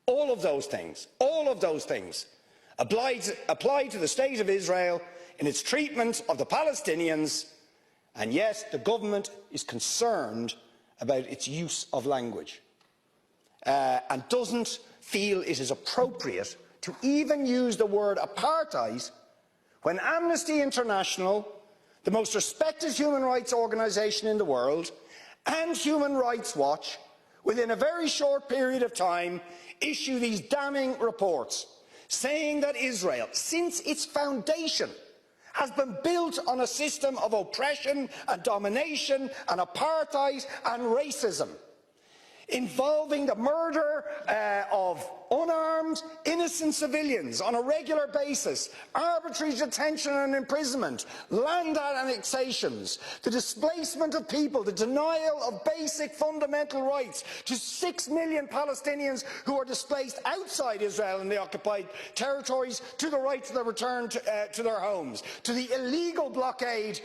All of those things apply to the State of Israel in its treatment of the Palestinians, and yes, the government is concerned about its use of language and doesn't feel it is appropriate to even use the word apartheid when Amnesty International, the most respected human rights organisation in the world, and Human Rights Watch, within a very short period of time, issue these damning reports saying that Israel, since its foundation, has been built on a system of oppression and domination and apartheid and racism, involving the murder of unarmed, innocent civilians on a regular basis, arbitrary detention and imprisonment, land annexations, the displacement of people, the denial of basic fundamental rights to 6 million Palestinians who are displaced outside Israel and the occupied territories, to the right to the return to their homes, to the illegal blockade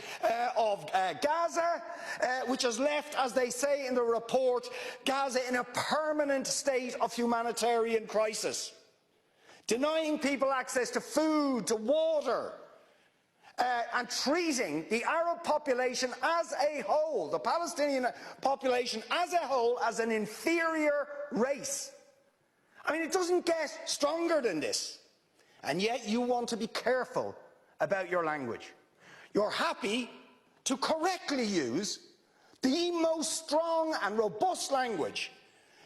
of Gaza, which has left, as they say in the report, Gaza in a permanent state of humanitarian crisis, denying people access to food, to water, and treating the Arab population as a whole, the Palestinian population as a whole, as an inferior race. I mean, it doesn't get stronger than this. And yet you want to be careful about your language. You're happy to correctly use the most strong and robust language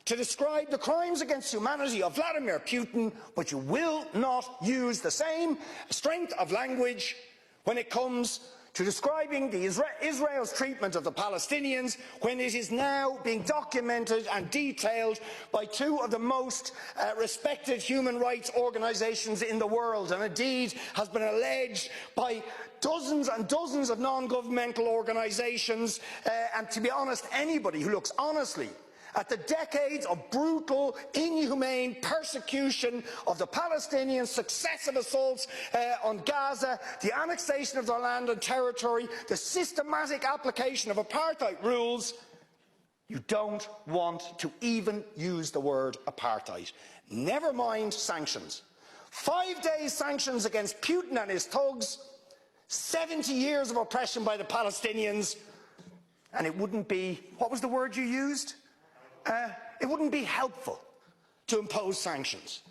to describe the crimes against humanity of Vladimir Putin, but you will not use the same strength of language when it comes to describing Israel's treatment of the Palestinians, when it is now being documented and detailed by two of the most respected human rights organisations in the world, and indeed has been alleged by dozens and dozens of non-governmental organisations, and to be honest, anybody who looks honestly at the decades of brutal, inhumane persecution of the Palestinians, successive assaults on Gaza, the annexation of their land and territory, the systematic application of apartheid rules, you don't want to even use the word apartheid. Never mind sanctions. 5-day sanctions against Putin and his thugs, 70 years of oppression by the Palestinians, and it wouldn't be, what was the word you used? It wouldn't be helpful to impose sanctions.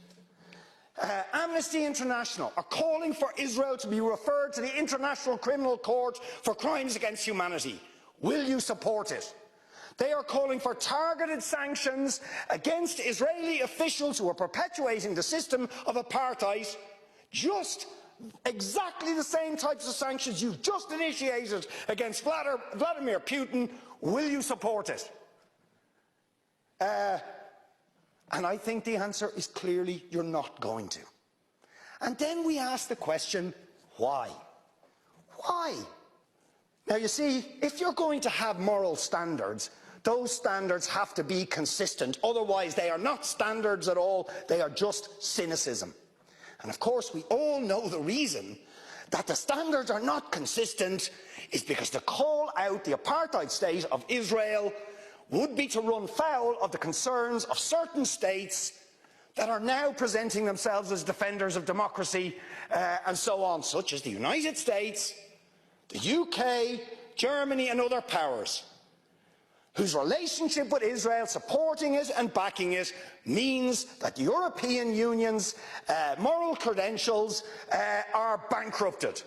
Amnesty International are calling for Israel to be referred to the International Criminal Court for crimes against humanity. Will you support it? They are calling for targeted sanctions against Israeli officials who are perpetuating the system of apartheid, just exactly the same types of sanctions you've just initiated against Vladimir Putin. Will you support it? And I think the answer is clearly you're not going to. And then we ask the question, why? Why? Now you see, if you're going to have moral standards, those standards have to be consistent. Otherwise they are not standards at all, they are just cynicism. And of course we all know the reason that the standards are not consistent is because to call out the apartheid state of Israel would be to run foul of the concerns of certain states that are now presenting themselves as defenders of democracy and so on, such as the United States, the UK, Germany and other powers, whose relationship with Israel, supporting it and backing it, means that the European Union's moral credentials are bankrupted.